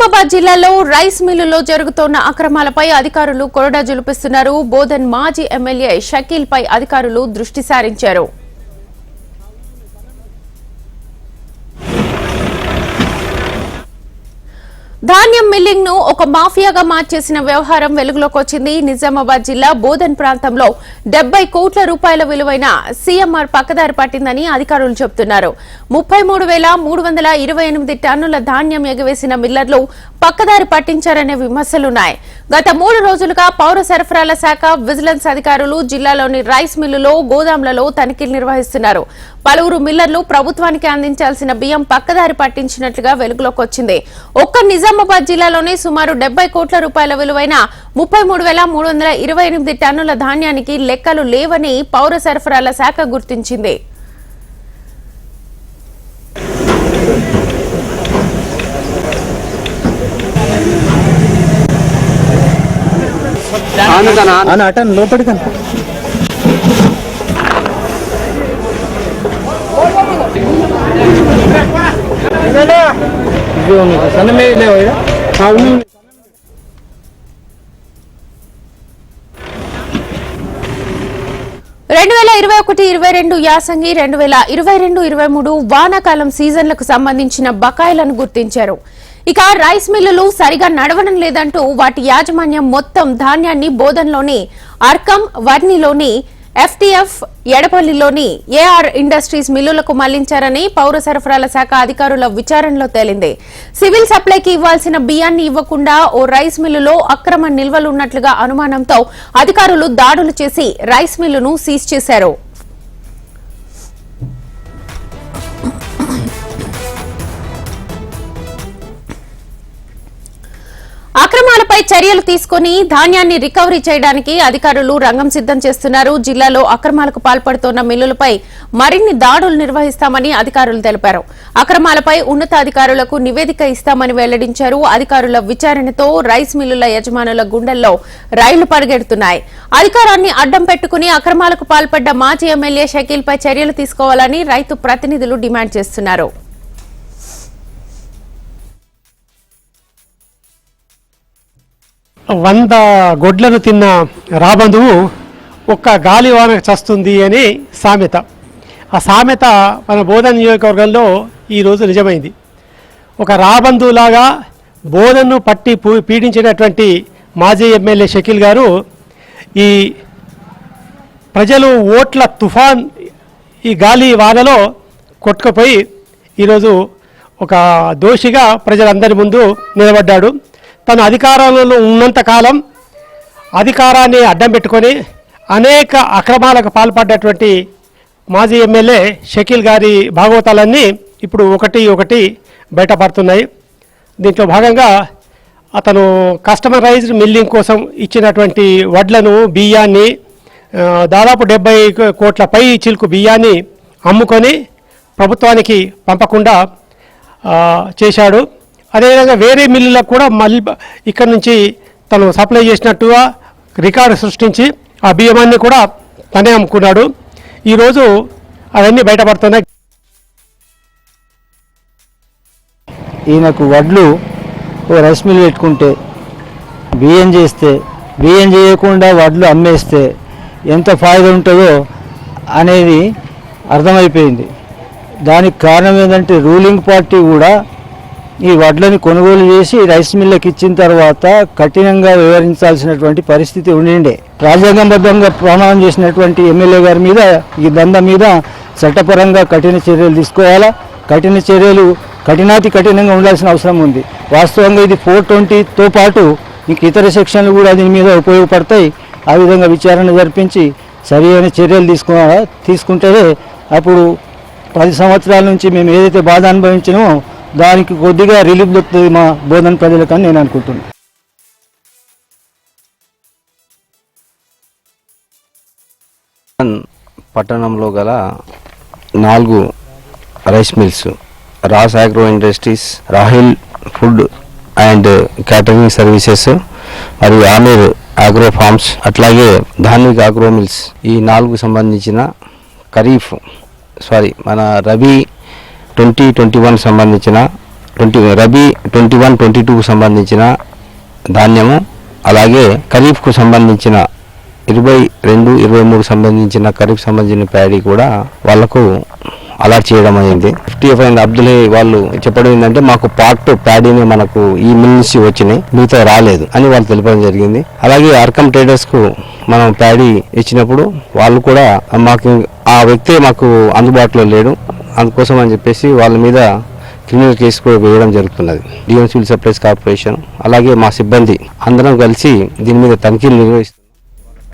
నిజామాబాద్ జిల్లాలో రైస్ మిల్లులో జరుగుతున్న అక్రమాలపై అధికారులు కొరడా జులుపిస్తున్నారు. బోధన్ మాజీ ఎమ్మెల్యే షకీల్ పై అధికారులు దృష్టి సారించారు. ధాన్యం మిల్లింగ్ ను ఒక మాఫియాగా మార్చేసిన వ్యవహారం వెలుగులోకి వచ్చింది. నిజామాబాద్ జిల్లా బోధన్ ప్రాంతంలో 70 కోట్ల రూపాయల విలువైన సీఎంఆర్ పక్కదారి పట్టిందని అధికారులు చెబుతున్నారు. 33,328 టన్నుల ధాన్యం ఎగవేసిన మిల్లర్లు పక్కదారి పట్టించారనే విమర్శలున్నాయి. గత 3 రోజులుగా పౌర సరఫరాల శాఖ, విజిలెన్స్ అధికారులు జిల్లాలోని రైస్ మిల్లులో, గోదాంలలో తనిఖీలు నిర్వహిస్తున్నారు. పలువురు మిల్లర్లు ప్రభుత్వానికి అందించాల్సిన బియ్యం పక్కదారి పట్టించినట్లుగా వెలుగులోకి వచ్చింది. ఒక్క నిజామాబాద్ జిల్లాలోనే సుమారు 70 కోట్ల రూపాయల విలువైన 33,328 టన్నుల ధాన్యానికి లెక్కలు లేవని పౌర సరఫరాల శాఖ గుర్తించింది. లోపలికి సన్నమే లేవు. 2021-22 యాసంగి, 2022-23 వానాకాలం సీజన్లకు సంబంధించిన బకాయిలను గుర్తించారు. ఇక రైస్ మిల్లులు సరిగా నడవడం లేదంటూ వాటి యాజమాన్యం మొత్తం ధాన్యాన్ని బోధన్లోని అర్కం, వర్నిలోని ఎఫ్టీఎఫ్, ఎడపల్లిలోని ఏఆర్ ఇండస్ట్రీస్ మిల్లులకు మళ్లించారని పౌర సరఫరాల శాఖ అధికారుల విచారణలో తేలింది. సివిల్ సప్లైకి ఇవ్వాల్సిన బియ్యాన్ని ఇవ్వకుండా ఓ రైస్ మిల్లులో అక్రమ నిల్వలున్నట్లుగా అనుమానంతో అధికారులు దాడులు చేసి రైస్ మిల్లును సీజ్ చేశారు. అక్రమాలపై చర్యలు తీసుకుని ధాన్యాన్ని రికవరీ చేయడానికి అధికారులు రంగం సిద్దం చేస్తున్నారు. జిల్లాలో అక్రమాలకు పాల్పడుతోన్న మిల్లులపై మరిన్ని దాడులు నిర్వహిస్తామని అధికారులు తెలిపారు. అక్రమాలపై ఉన్నతాధికారులకు నివేదిక ఇస్తామని వెల్లడించారు. అధికారుల విచారణతో రైస్ మిల్లుల యజమానుల గుండెల్లో రైళ్లు పరిగెడుతున్నాయి. అధికారాన్ని అడ్డం పెట్టుకుని అక్రమాలకు పాల్పడ్డ మాజీ ఎమ్మెల్యే షకీల్ పై చర్యలు తీసుకోవాలని రైతు ప్రతినిధులు డిమాండ్ చేస్తున్నారు. వంద గొడ్లను తిన్న రాబందువు ఒక్క గాలివానకు చస్తుంది అని సామెత. ఆ సామెత మన బోధన్ నియోజకవర్గంలో ఈరోజు నిజమైంది. ఒక రాబందులాగా బోధన్ను పట్టి పీడించినటువంటి మాజీ ఎమ్మెల్యే షకీల్ గారు ఈ ప్రజలు ఓట్ల తుఫాన్, ఈ గాలి వానలో కొట్టుకుపోయి ఈరోజు ఒక దోషిగా ప్రజలందరి ముందు నిలబడ్డాడు. తను అధికారంలో ఉన్నంతకాలం అధికారాన్ని అడ్డం పెట్టుకొని అనేక అక్రమాలకు పాల్పడ్డటువంటి మాజీ ఎమ్మెల్యే షకీల్ గారి భాగవతాలన్నీ ఇప్పుడు ఒకటి బయటపడుతున్నాయి. దీంట్లో భాగంగా అతను కస్టమరైజ్డ్ మిల్లింగ్ కోసం ఇచ్చినటువంటి వడ్లను, బియ్యాన్ని, దాదాపు 70 కోట్ల పై చిలుకు బియ్యాన్ని అమ్ముకొని ప్రభుత్వానికి పంపకుండా చేశాడు. అదేవిధంగా వేరే మిల్లులకు కూడా మళ్ళీ ఇక్కడ నుంచి తను సప్లై చేసినట్టుగా రికార్డు సృష్టించి ఆ బియ్యమాన్ని కూడా తనే అమ్ముకున్నాడు. ఈరోజు అవన్నీ బయటపడుతున్నాయి. ఈయనకు వడ్లు ఓ రైస్ మిల్ పెట్టుకుంటే, బియ్యం చేస్తే, బియ్యం చేయకుండా వడ్లు అమ్మేస్తే ఎంత ఫాయిదా ఉంటుందో అనేది అర్థమైపోయింది. దానికి కారణం ఏంటంటే రూలింగ్ పార్టీ కూడా ఈ వడ్లని కొనుగోలు చేసి రైస్ మిల్లుకి ఇచ్చిన తర్వాత కఠినంగా వ్యవహరించాల్సినటువంటి పరిస్థితి ఉండిండే. రాజ్యాంగబద్ధంగా ప్రమాణం చేసినటువంటి ఎమ్మెల్యే గారి మీద, ఈ దందా మీద చట్టపరంగా కఠిన చర్యలు తీసుకోవాలా. కఠిన చర్యలు కఠినంగా ఉండాల్సిన అవసరం ఉంది. వాస్తవంగా ఇది 420తో పాటు ఇంక ఇతర సెక్షన్లు కూడా దీని మీద ఉపయోగపడతాయి. ఆ విధంగా విచారణ జరిపించి సరి అయిన చర్యలు తీసుకుంటేనే అప్పుడు 10 సంవత్సరాల నుంచి మేము ఏదైతే బాధ అనుభవించినామో దానికి కొద్దిగా రిలీఫ్ దొరుకుతుంది మా బోధన్ ప్రజలకని నేను అనుకుంటున్నాను. పట్టణంలో గల 4 rice mills, Ras agro industries, Rahil food and catering services మరియు ఆమీర్ అగ్రో ఫార్మ్స్, అట్లాగే ధార్మిక్ అగ్రో మిల్స్, ఈ 4కు సంబంధించిన మన రబీ 2021 సంబంధించిన రబీ 21-22కు సంబంధించిన ధాన్యము, అలాగే ఖరీఫ్కు సంబంధించిన 22-23 సంబంధించిన ఖరీఫ్ సంబంధించిన ప్యాడీ కూడా వాళ్ళకు అలాట్ చేయడం అయింది. FTF అండ్ అబ్దుల్ వాళ్ళు చెప్పడం ఏంటంటే మాకు పార్ట్ ప్యాడీని మనకు ఈ మిల్ నుంచి వచ్చినాయి, మిగతా రాలేదు అని వాళ్ళు తెలపడం జరిగింది. అలాగే అర్కమ్ ట్రేడర్స్కు మనం ప్యాడీ ఇచ్చినప్పుడు వాళ్ళు కూడా మాకు ఆ వ్యక్తి మాకు అందుబాటులో లేడు, అందుకోసం అని చెప్పేసి వాళ్ళ మీద క్రిమినల్ కేసు కూడా వేయడం జరుగుతున్నది. డిఎం సివిల్ సప్లైస్ కార్పొరేషన్ అలాగే మా సిబ్బంది అందరం కలిసి దీని మీద తనిఖీలు నిర్వహిస్తున్నాం.